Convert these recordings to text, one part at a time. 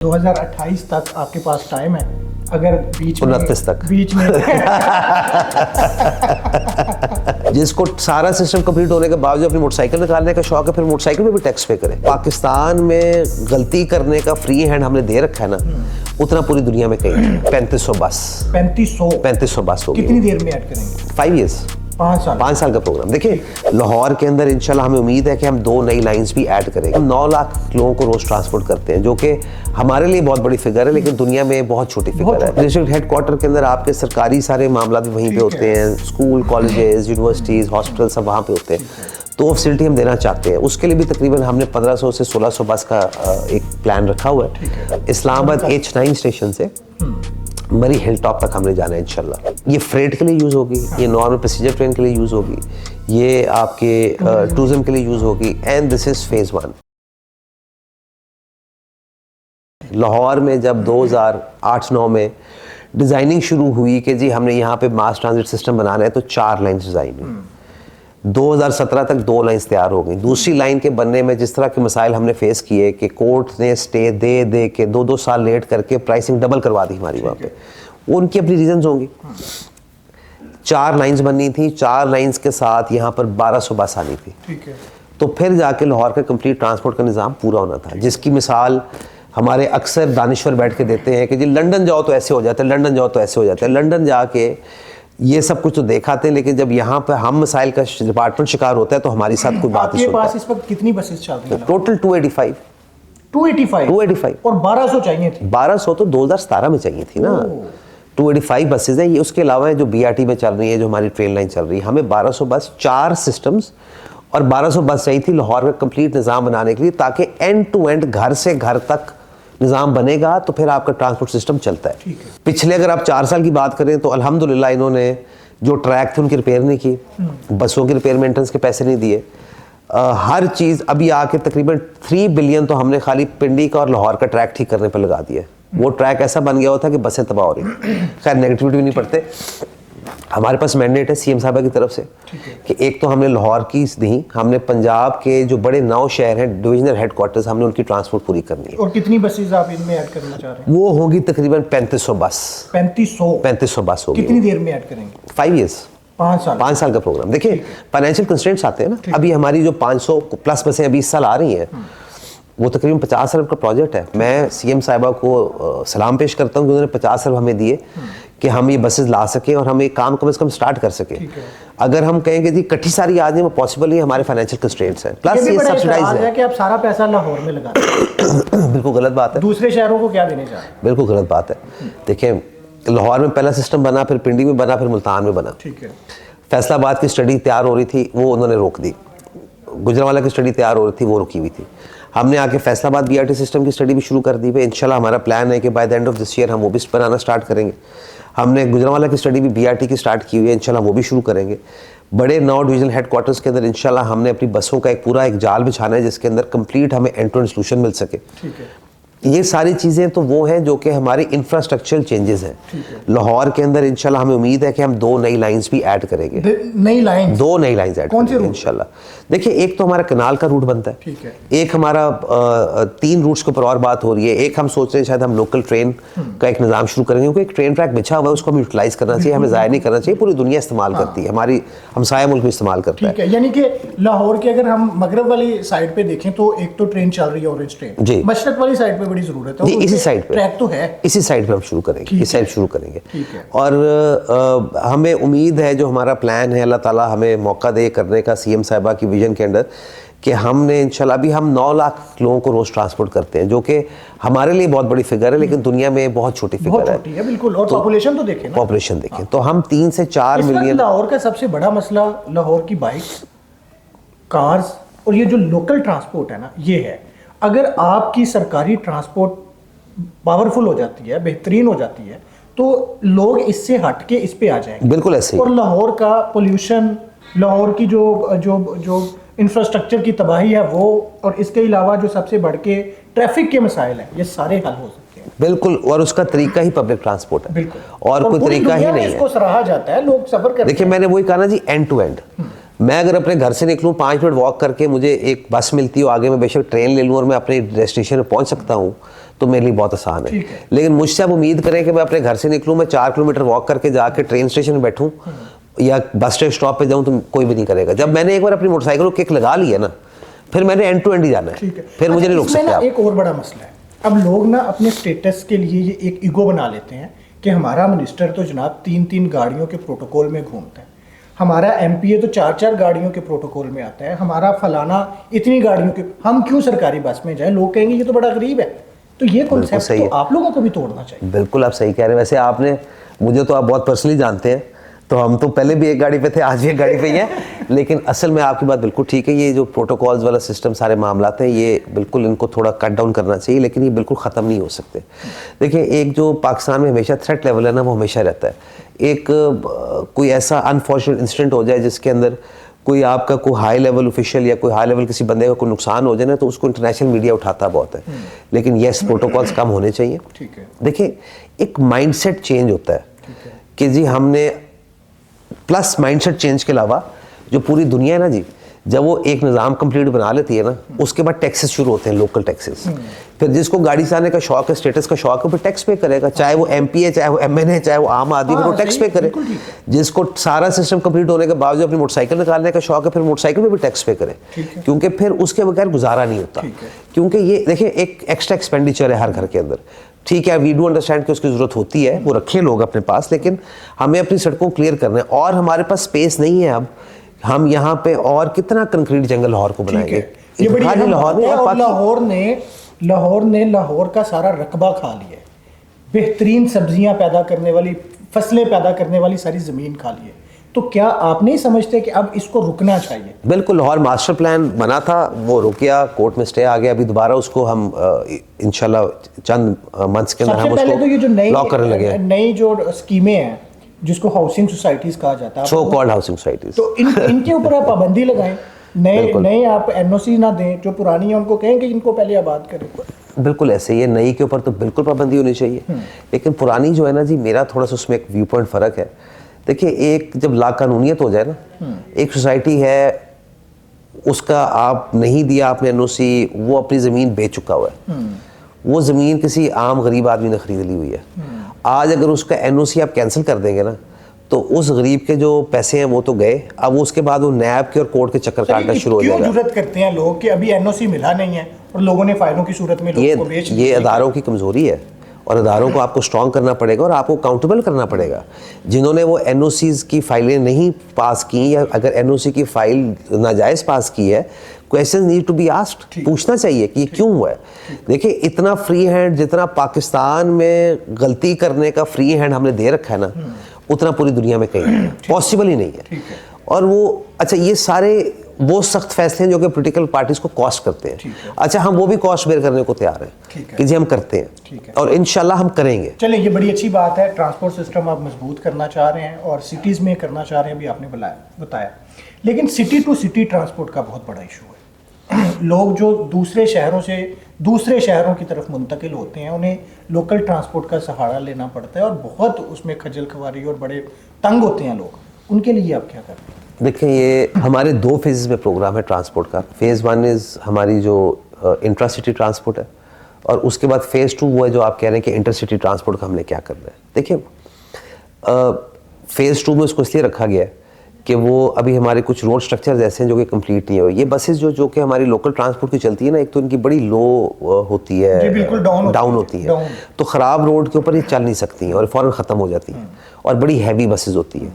2028 तक आपके पास टाइम है। अगर बीच में 29 तक बीच में जिसको सारा सिस्टम कंप्लीट होने के बावजूद अपनी मोटरसाइकिल निकालने का शौक है, फिर मोटरसाइकिल में भी टैक्स पे करे। पाकिस्तान में गलती करने का फ्री हैंड हमने दे रखा है ना, उतना पूरी दुनिया में कहीं नहीं। 3500 बस 3500 बस हो गई। कितनी देर में ऐड करेंगे? 5 years 5 साल का प्रोग्राम। देखिए लाहौर के अंदर इंशाल्लाह हमें उम्मीद है कि हम 2 नई लाइंस भी ऐड करेंगे। हम 9 लाख लोगों को रोज ट्रांसपोर्ट करते हैं, जो कि हमारे लिए बहुत बड़ी फिगर है, लेकिन दुनिया में बहुत छोटी फिगर है। डिस्ट्रिक्ट हेडक्वार्टर के अंदर आपके सरकारी सारे मामला भी वहीं पे होते हैं, स्कूल, कॉलेजेस, यूनिवर्सिटीज, हॉस्पिटल सब वहाँ पे होते हैं। तो वो फैसिलिटी हम देना चाहते हैं। उसके लिए भी तकरीबन हमने 1500 से 1600 बस का एक प्लान रखा हुआ है। इस्लामाबाद H9 स्टेशन से मरी हिल टॉप तक हमने जाना है इंशाल्लाह। ये फ्रेट के लिए यूज़ होगी, ये नॉर्मल पैसेंजर ट्रेन के लिए यूज़ होगी, ये आपके टूरिज्म के लिए यूज़ होगी। And this is phase 1। Lahore में जब 2008-9 में डिज़ाइनिंग शुरू हुई कि जी हमने यहाँ पे मास ट्रांजिट सिस्टम बनाना है, तो 4 लाइन्स डिज़ाइन हुई। 2017 तक 2 लाइन्स तैयार हो गई। दूसरी लाइन के बनने में जिस तरह के मसाइल हमने फेस किए कि कोर्ट ने स्टे दे के 2-2 साल लेट करके प्राइसिंग डबल करवा दी हमारी वहाँ पे, उनकी अपनी रीजंस होंगी। 4 लाइंस बननी थी, 4 लाइंस के साथ यहाँ पर 1200 बस आनी थी। ठीक है। तो फिर जाके लाहौर का कंप्लीट ट्रांसपोर्ट का निज़ाम पूरा होना था, जिसकी मिसाल हमारे अक्सर दानिश्वर बैठ के देते हैं कि जी लंदन जाओ तो ऐसे हो जाता है, लंदन जाओ तो ऐसे हो जाता है। लंदन जाके ये सब कुछ तो देखाते हैं, लेकिन जब यहाँ पे हम मसाइल का डिपार्टमेंट शिकार होता है तो हमारी साथ कोई बात नहीं आपके सुनता। पास इस वक्त कितनी बसेस चल रही हैं? टोटल 285 और 1200 चाहिए थी। 1200 तो 2017 में चाहिए थी ना। 285 बसेज हैं ये, उसके अलावा है जो BRT में चल रही है, जो हमारी ट्रेन लाइन चल रही है। हमें 1200 बस, 4 सिस्टम्स और 1200 बस चाहिए थी लाहौर का कंप्लीट निज़ाम बनाने के लिए, ताकि एंड टू एंड घर से घर तक निज़ाम बनेगा तो फिर आपका ट्रांसपोर्ट सिस्टम चलता है। पिछले अगर आप 4 साल की बात करें तो अल्हम्दुलिल्लाह इन्होंने जो ट्रैक थे उनकी रिपेयर नहीं की, बसों की रिपेयर मेंटेनेंस के पैसे नहीं दिए। हर चीज़ अभी आके तकरीबन 3 बिलियन तो हमने खाली पिंडी का और लाहौर का ट्रैक ठीक करने पर लगा दिया। वो ट्रैक ऐसा बन गया होता कि बसें तबाह हो रही। खैर नेगेटिविटी भी नहीं पड़ते। हमारे पास मैंडेट है CM साहबा की तरफ से कि एक तो हमने लाहौर की नहीं, हमने पंजाब के जो बड़े 9 शहर हैं डिविजनल हेडक्वार्टर्स, हमने उनकी ट्रांसपोर्ट पूरी करनी है। और कितनी बसेस आप इनमें ऐड करना चाह रहे हैं? वो होगी तकरीबन 3500 बस। 3500 बस होगी। कितनी देर में ऐड करेंगे? 5 years 5 साल का प्रोग्राम। देखिए फाइनेंशियल कंस्ट्रेंट्स आते हैं ना। अभी हमारी जो 500 प्लस बसें अभी इस साल आ रही हैं, वो तकरीबन 50 अरब का प्रोजेक्ट है। मैं CM साहिबा को सलाम पेश करता हूँ कि उन्होंने 50 अरब हमें दिए कि हम ये बसेस ला सकें और हम ये काम कम से कम स्टार्ट कर सकें। अगर हम कहेंगे जी इकट्ठी सारी आ जाए, वो पॉसिबल नहीं, हमारे फाइनेंशियल कंस्ट्रेंट्स हैं। प्लस ये सब्सिडाइज है कि आप सारा पैसा लाहौर में लगा दें। बिल्कुल गलत बात है। दूसरे शहरों को क्या देने चाह रहे हैं? बिल्कुल गलत बात है। देखिए लाहौर में पहला सिस्टम बना, फिर पिंडी में बना, फिर मुल्तान में बना। ठीक है। फैसलाबाद की स्टडी तैयार हो रही थी, वो उन्होंने रोक दी। गुजरांवाला की स्टडी तैयार हो रही थी, वो रुकी हुई थी। हमने आके फैसलाबाद BRT सिस्टम की स्टडी भी शुरू कर दी है। इंशाल्लाह हमारा प्लान है कि by the end of this year हम वो भी बनाना स्टार्ट करेंगे। हमने गुजरांवाला की स्टडी भी BRT की स्टार्ट की हुई है, इंशाल्लाह वो भी शुरू करेंगे। बड़े 9 डिविजनल हेडक्वार्टर्स के अंदर इंशाल्लाह हमने अपनी बसों का एक पूरा एक जाल बिछाना है, जिसके अंदर कंप्लीट हमें एंड टू एंड सोल्यूशन मिल सके। ठीक है। ये सारी चीज़ें तो वो हैं जो कि हमारी इंफ्रास्ट्रक्चरल चेंजेस हैं। लाहौर के अंदर इंशाल्लाह हमें उम्मीद है कि हम 2 नई लाइंस भी ऐड करेंगे। 2 नई लाइंस ऐड करेंगे इंशाल्लाह। देखिए एक तो हमारा कनाल का रूट बनता है। ठीक है। एक हमारा 3 रूट्स के ऊपर और बात हो रही है। एक हम सोच रहे हैं शायद हम लोकल ट्रेन का एक निज़ाम शुरू करेंगे, क्योंकि एक ट्रेन ट्रैक बिछा हुआ है, उसको हमें यूटिलाइज करना चाहिए, हमें ज़ाया नहीं करना चाहिए। पूरी दुनिया इस्तेमाल करती है, हमारी हमसाया मुल्क भी इस्तेमाल करता है। ठीक है। यानी कि लाहौर के अगर हम मगरब वाली साइड पे देखें तो एक तो ट्रेन चल रही है, ऑरेंज ट्रेन जी। मशरक वाली साइड पे बड़ी जरूरत है, इसी साइड पे ट्रैक तो है, इसी साइड पे हम शुरू करेंगे, इस साइड शुरू करेंगे। और हमें उम्मीद है जो हमारा प्लान है, अल्लाह ताला हमें मौका दे करने का CM साहिबा की विजन के अंदर, कि हमने इंशाल्लाह अभी हम 9 लाख लोगों को रोज ट्रांसपोर्ट करते हैं, जो कि हमारे लिए बहुत बड़ी फिगर है, लेकिन दुनिया में बहुत छोटी फिगर है। बिल्कुल। और पॉपुलेशन तो देखें ना, पॉपुलेशन देखें तो हम 3 से 4 मिलियन। लाहौर का सबसे बड़ा मसला लाहौर की बाइक्स, कार्स और ये जो लोकल ट्रांसपोर्ट है ना, ये है। अगर आपकी सरकारी ट्रांसपोर्ट पावरफुल हो जाती है, बेहतरीन हो जाती है, तो लोग इससे हट के इस पे आ जाएंगे। बिल्कुल ऐसे ही। और लाहौर का पोल्यूशन, लाहौर की जो इंफ्रास्ट्रक्चर की तबाही है वो, और इसके अलावा जो सबसे बढ़ के ट्रैफिक के मसाइल हैं, ये सारे हल हो सकते हैं। बिल्कुल। और उसका तरीका ही पब्लिक ट्रांसपोर्ट है। बिल्कुल। और कोई तरीका ही नहीं है। इसको सराहा जाता है, लोग सफर करते हैं। देखिए मैंने वही कहा ना जी, एंड टू एंड। मैं अगर अपने घर से निकलूँ 5 मिनट वॉक करके मुझे एक बस मिलती हो, आगे मैं बेशक ट्रेन ले लूँ और मैं अपने डेस्टिनेशन में पहुँच सकता हूँ, तो मेरे लिए बहुत आसान है। ठीक है। लेकिन मुझसे आप उम्मीद करें कि मैं अपने घर से निकलूँ, मैं 4 किलोमीटर वॉक करके जाके ट्रेन स्टेशन में बैठूँ या बस स्टॉप पे जाऊँ, तो कोई भी नहीं करेगा। जब मैंने एक बार अपनी मोटरसाइकिल को किक लगा ली है ना, फिर मैंने एंड टू एंड ही जाना है, फिर मुझे नहीं रोक सकते आप। एक और बड़ा मसला है, अब लोग ना अपने स्टेटस के लिए ये एक ईगो बना लेते हैं कि हमारा मिनिस्टर तो जनाब 3-3 गाड़ियों के प्रोटोकॉल में घूमता है, हमारा एमपीए तो 4-4 गाड़ियों के प्रोटोकॉल में आता है, हमारा फलाना इतनी गाड़ियों के, हम क्यों सरकारी बस में जाएं? लोग कहेंगे ये तो बड़ा गरीब है। तो ये कॉन्सेप्ट तो आप लोगों को भी तोड़ना चाहिए। बिल्कुल आप सही कह रहे हैं। वैसे आपने, मुझे तो आप बहुत पर्सनली जानते हैं, तो हम तो पहले भी एक गाड़ी पे थे, आज भी एक गाड़ी पे ही हैं। लेकिन असल में आपकी बात बिल्कुल ठीक है, ये जो प्रोटोकॉल्स वाला सिस्टम सारे मामलात हैं, ये बिल्कुल इनको थोड़ा कट डाउन करना चाहिए, लेकिन ये बिल्कुल ख़त्म नहीं हो सकते। देखिए, एक जो पाकिस्तान में हमेशा थ्रेट लेवल है ना, वो हमेशा रहता है। एक कोई ऐसा अनफॉर्चुनेट इंसिडेंट हो जाए जिसके अंदर कोई आपका कोई हाई लेवल ऑफिशियल या कोई हाई लेवल किसी बंदे का कोई नुकसान हो जाए ना, तो उसको इंटरनेशनल मीडिया उठाता बहुत है। लेकिन यस, प्रोटोकॉल्स कम होने चाहिए। ठीक है। देखिए, एक माइंडसेट चेंज होता है कि जी हमने, प्लस माइंडसेट चेंज के अलावा जो पूरी दुनिया है ना जी, जब वो एक निज़ाम कंप्लीट बना लेती है ना, उसके बाद टैक्सेस शुरू होते हैं, लोकल टैक्सेस। फिर जिसको गाड़ी चलाने का शौक है, स्टेटस का शौक है, फिर टैक्स पे करेगा, चाहे वो एमपी है, चाहे वो एमएन है, चाहे वो आम आदमी है, वो टैक्स पे करे। जिसको सारा सिस्टम कंप्लीट होने के बावजूद अपनी मोटरसाइकिल निकालने का शौक है, फिर मोटरसाइकिल पे भी टैक्स पे करे, क्योंकि फिर उसके बगैर गुजारा नहीं होता। क्योंकि ये देखिए, एक एक्स्ट्रा एक्सपेंडिचर है हर घर के अंदर। ठीक है, वी डू अंडरस्टैंड कि उसकी ज़रूरत होती है, वो रखे लोग अपने पास, लेकिन हमें अपनी सड़कों को क्लियर करना है। और हमारे पास स्पेस नहीं है अब, हम यहाँ पे और कितना कंक्रीट जंगल लाहौर को बनाएंगे? ये बड़ी लाहौर में, और लाहौर ने लाहौर का सारा रकबा खा लिया है, बेहतरीन सब्जियां पैदा करने वाली, फसलें पैदा करने वाली सारी ज़मीन खा ली है। तो क्या आप नहीं समझते कि अब इसको रुकना चाहिए? बिल्कुल, लाहौर मास्टर प्लान बना था, वो रुक गया, कोर्ट में स्टे आ गया। अभी दोबारा उसको हम इंशाल्लाह चंद मंथ्स के अंदर हम उसको तो ये जो लॉक करने लगे हैं। नई जो स्कीमें हैं, जिसको हाउसिंग सोसाइटीज कहा जाता है, सो कॉल्ड हाउसिंग सोसाइटीज, तो इनके ऊपर आप पाबंदी लगाएं, नए आप एनओसी ना दें, जो पुरानी है उनको कहें कि इनको पहले आबाद करें। बिल्कुल ऐसे ही है, नई के ऊपर तो बिल्कुल पाबंदी होनी चाहिए, लेकिन पुरानी जो है ना जी, मेरा थोड़ा सा उसमें एक व्यू पॉइंट फ़र्क है। देखिए, एक जब लाकानूनियत हो जाए ना, एक सोसाइटी है, उसका आप नहीं दिया आपने एनओसी, वो अपनी ज़मीन बेच चुका हुआ है, वो ज़मीन किसी आम गरीब आदमी ने ख़रीद ली हुई है। आज अगर उसका एनओसी आप कैंसिल कर देंगे ना, तो उस गरीब के जो पैसे हैं वो तो गए, अब उसके बाद वो नैब के और कोर्ट के चक्कर काटना शुरू हो जाएगा। क्यों जुर्रत करते हैं लोग कि अभी एनओसी मिला नहीं है और लोगों ने फाइलों की सूरत में लोगों को बेच ये अदारों की कमज़ोरी है, और अदारों को आपको स्ट्रॉन्ग करना पड़ेगा और आपको अकाउंटेबल करना पड़ेगा। जिन्होंने वो एनओसीज़ की फाइलें नहीं पास की, या अगर एनओसी की फाइल नाजायज़ पास की है, question need to be asked, पूछना चाहिए कि ये क्यों हुआ है। देखिए, इतना फ्री हैंड जितना पाकिस्तान में गलती करने का फ्री हैंड हमने दे रखा है ना, उतना पूरी दुनिया में कहीं नहीं है, पॉसिबल ही नहीं है। और वो, अच्छा, ये सारे वो सख्त फैसले हैं जो कि पॉलिटिकल पार्टीज को कॉस्ट करते हैं। अच्छा, हम वो भी कॉस्ट बेयर करने को तैयार हैं कि जी हम करते हैं, और इंशाल्लाह हम करेंगे। चलिए, ये बड़ी अच्छी बात है, ट्रांसपोर्ट सिस्टम आप मजबूत करना चाह रहे हैं और सिटीज़ में करना चाह रहे हैं, भी आपने बताया। लेकिन सिटी टू सिटी ट्रांसपोर्ट का बहुत बड़ा इशू है। लोग जो दूसरे शहरों से दूसरे शहरों की तरफ मुंतकिल होते हैं, उन्हें लोकल ट्रांसपोर्ट का सहारा लेना पड़ता है और बहुत उसमें खजल खवारी और बड़े तंग होते हैं लोग। उनके लिए आप क्या कर रहे हैं? देखिए, ये हमारे 2 फेजेस में प्रोग्राम है ट्रांसपोर्ट का। फेज़ 1 इज़ हमारी जो इंट्रा सिटी ट्रांसपोर्ट है, और उसके बाद फेज़ 2 वो है जो आप कह रहे हैं कि इंटर सिटी ट्रांसपोर्ट का हमने क्या करना है। देखिए, फेज़ 2 में उसको इसलिए रखा गया है कि वो अभी हमारे कुछ रोड स्ट्रक्चर्स ऐसे हैं जो कि कंप्लीट नहीं हुए। ये बसेस जो कि हमारी लोकल ट्रांसपोर्ट की चलती है ना, एक तो इनकी बड़ी लो होती है, बिल्कुल डाउन होती है, तो ख़राब रोड के ऊपर ये चल नहीं सकती हैं और फ़ौरन ख़त्म हो जाती हैं, और बड़ी हैवी बसेस होती हैं।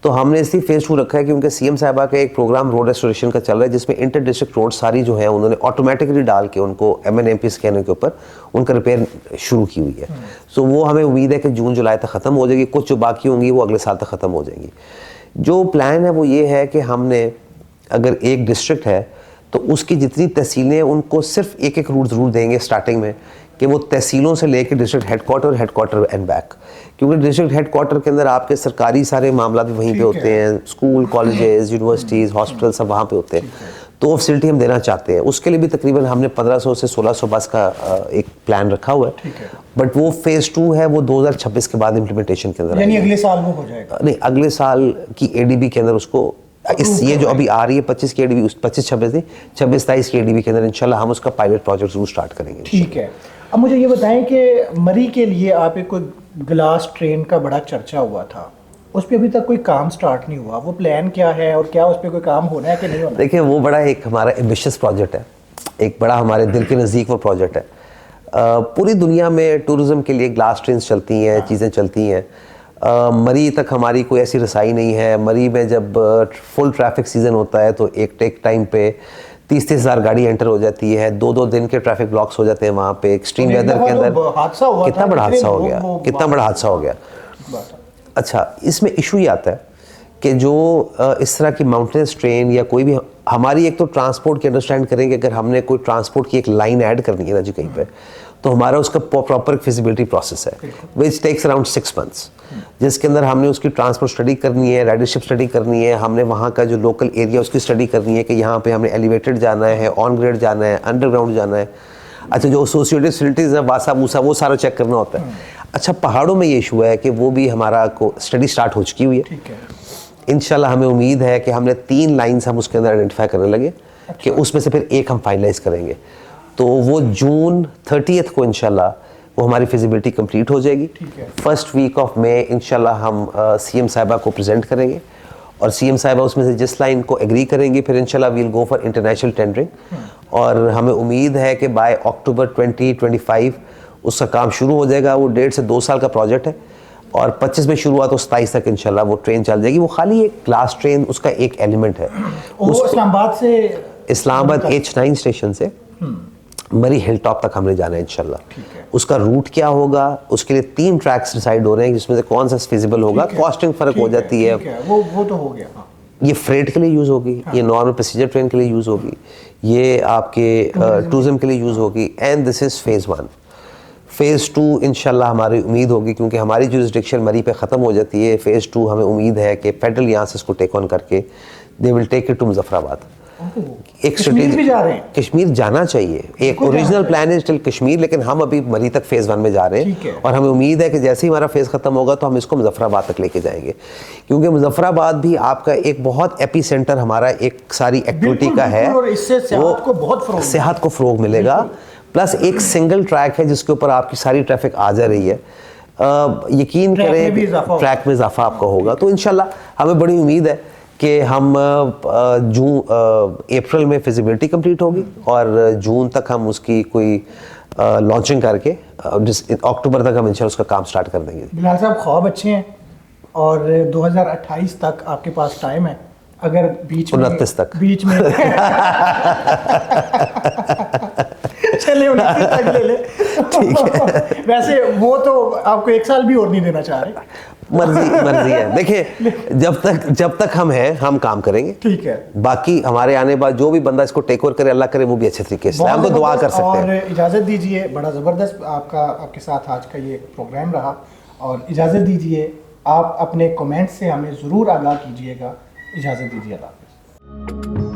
तो हमने इसलिए फेज़ 2 रखा है क्योंकि सीएम साहबा का एक प्रोग्राम रोड रेस्टोरेशन का चल रहा है, जिसमें इंटर डिस्ट्रिक्ट रोड सारी जो है उन्होंने ऑटोमेटिकली डाल के उनको MNMP स्कैनर के ऊपर उनका रिपेयर शुरू की हुई है। सो वो हमें उम्मीद है कि जून जुलाई तक ख़त्म हो जाएगी, कुछ जो बाकी होंगी वो अगले साल तक ख़त्म हो जाएंगी। जो प्लान है वो ये है कि हमने, अगर एक डिस्ट्रिक्ट है तो उसकी जितनी तहसीलें हैं उनको सिर्फ एक रूट ज़रूर देंगे स्टार्टिंग में, कि वो तहसीलों से लेकर डिस्ट्रिक्ट हेडक्वार्टर एंड बैक, क्योंकि डिस्ट्रिक्ट हेडक्वार्टर के अंदर आपके सरकारी सारे मामला भी वहीं पे होते हैं, स्कूल, कॉलेजेस, यूनिवर्सिटीज़, हॉस्पिटल सब वहाँ पे होते हैं। तो वो फैसिलिटी हम देना चाहते हैं। उसके लिए भी तकरीबन हमने 1500 से 1600 बस का एक प्लान रखा हुआ है, बट वो फेज़ 2 है, वो 2026 के बाद इम्प्लीमेंटेशन के अंदर, यानी अगले साल वो हो जाएगा। नहीं, अगले साल की ADB के अंदर उसको ये जो अभी आ रही है 25 की ADB, 25-26 नहीं, 26-27 की ADB के अंदर इंशाल्लाह हम उसका पायलट प्रोजेक्ट जरूर स्टार्ट करेंगे। ठीक है। अब मुझे ये बताएं कि मरी के लिए आप एक कोई ग्लास ट्रेन का बड़ा चर्चा हुआ था, उस पर अभी तक कोई काम स्टार्ट नहीं हुआ, वो प्लान क्या है और क्या उस पर कोई काम होना है कि नहीं होना? देखिए वो बड़ा एक हमारा एम्बिशियस प्रोजेक्ट है, एक बड़ा हमारे दिल के नज़दीक वो प्रोजेक्ट है। पूरी दुनिया में टूरिज़्म के लिए ग्लास ट्रेन्स चलती हैं, चीज़ें चलती हैं। मरी तक हमारी कोई ऐसी रसाई नहीं है। मरी में जब फुल ट्रैफिक सीज़न होता है तो एक टाइम पे 30-30 हज़ार गाड़ी एंटर हो जाती है, 2-2 दिन के ट्रैफिक ब्लॉक्स हो जाते हैं वहाँ पे एक्सट्रीम वेदर के अंदर। हादसा हुआ, कितना बड़ा हादसा हो गया, कितना बड़ा हादसा हो गया। अच्छा, इसमें इशू ये आता है कि जो इस तरह की माउंटेनस ट्रेन या कोई भी हमारी एक तो ट्रांसपोर्ट की अंडरस्टैंड करेंगे, अगर हमने कोई ट्रांसपोर्ट की एक लाइन ऐड करनी है ना जी कहीं पे, तो हमारा उसका प्रॉपर फिजिबिलिटी प्रोसेस है विच टेक्स अराउंड 6 मंथ्स, जिसके अंदर हमने उसकी ट्रांसपोर्ट स्टडी करनी है, राइडरशिप स्टडी करनी है, हमने वहाँ का जो लोकल एरिया उसकी स्टडी करनी है कि यहाँ पे हमें एलिवेटेड जाना है, ऑन ग्रेड जाना है, अंडरग्राउंड जाना है। अच्छा, जो एसोसिएटेड फैसिलिटीज़ है वासा मूसा वो सारा चेक करना होता है। अच्छा, पहाड़ों में ये इशू है कि वो भी हमारा को स्टडी स्टार्ट हो चुकी हुई है। इंशाल्लाह हमें उम्मीद है कि हमने 3 लाइन्स हम उसके अंदर आइडेंटिफाई करने लगे कि उसमें से फिर एक हम फाइनलाइज करेंगे, तो वो जून 30 को इंशाल्लाह वो हमारी फिजिबिलिटी कंप्लीट हो जाएगी। फर्स्ट वीक ऑफ मई इंशाल्लाह हम सीएम साहिबा को प्रेजेंट करेंगे और सीएम साहिबा उसमें से जिस लाइन को एग्री करेंगी फिर इंशाल्लाह we'll go for international tendering, और हमें उम्मीद है कि बाय अक्टूबर 2025 उसका काम शुरू हो जाएगा। वो 1.5 से 2 साल का प्रोजेक्ट है और 25 में शुरू हुआ तो 27 तक इंशाल्लाह वो ट्रेन चल जाएगी। वो खाली एक ग्लास ट्रेन उसका एक एलिमेंट है। वो इस्लामाबाद H9 स्टेशन से मरी हिल टॉप तक हमने जाना है इंशाल्लाह। उसका रूट क्या होगा, उसके लिए 3 ट्रैक्स डिसाइड हो रहे हैं जिसमें से कौन सा फिजिबल होगा। कॉस्टिंग फर्क हो जाती है, वो तो हो गया। ये फ्रेट के लिए यूज़ होगी, ये नॉर्मल पैसेंजर ट्रेन के लिए यूज़ होगी, ये आपके टूरिज्म के लिए यूज़ होगी। And this is phase 1। Phase 2 इंशाल्लाह हमारी उम्मीद होगी, क्योंकि हमारी जुरिसडिक्शन मरी पे ख़त्म हो जाती है। फेज़ 2 हमें उम्मीद है कि फेडरल यहाँ से इसको टेक ऑन करके they will take it to Muzaffarabad. एक कश्मीर भी जा रहे हैं? कश्मीर जाना चाहिए, एक ओरिजिनल प्लान है टिल कश्मीर, लेकिन हम अभी मरी तक फेज़ 1 में जा रहे हैं और हमें उम्मीद है कि जैसे ही हमारा फेज़ ख़त्म होगा तो हम इसको मुजफ्फराबाद तक लेके जाएंगे, क्योंकि मुजफ्फराबाद भी आपका एक बहुत एपी सेंटर हमारा एक सारी एक्टिविटी का है। और इससे सेहत को बहुत सेहत को फ़रोग मिलेगा, प्लस एक सिंगल ट्रैक है जिसके ऊपर आपकी सारी ट्रैफिक आ जा रही है। यकीन करें ट्रैक में इजाफा आपका होगा, तो इंशाल्लाह हमें बड़ी उम्मीद है कि हम अप्रैल में फिजिबिलिटी कंप्लीट होगी और जून तक हम उसकी कोई लॉन्चिंग करके अक्टूबर तक हम इंशाल्लाह उसका काम स्टार्ट कर देंगे। बिलाल साहब, ख्वाब अच्छे हैं और 2028 तक आपके पास टाइम है, अगर बीच में 29 तक चले 29 तक ले ले, ठीक है। वैसे वो तो आपको 1 साल भी और नहीं देना चाह रहे, मर्जी है। देखिए जब तक हम हैं हम काम करेंगे, ठीक है। बाकी हमारे आने बाद जो भी बंदा इसको टेक ओवर करे, अल्लाह करे वो भी अच्छे तरीके से, हम तो दुआ कर सकते हैं। और इजाज़त दीजिए, बड़ा ज़बरदस्त आपके साथ आज का ये प्रोग्राम रहा, और इजाज़त दीजिए, आप अपने कमेंट से हमें ज़रूर आगाह कीजिएगा। इजाज़त दीजिए, अल्लाह हाफ़िज़।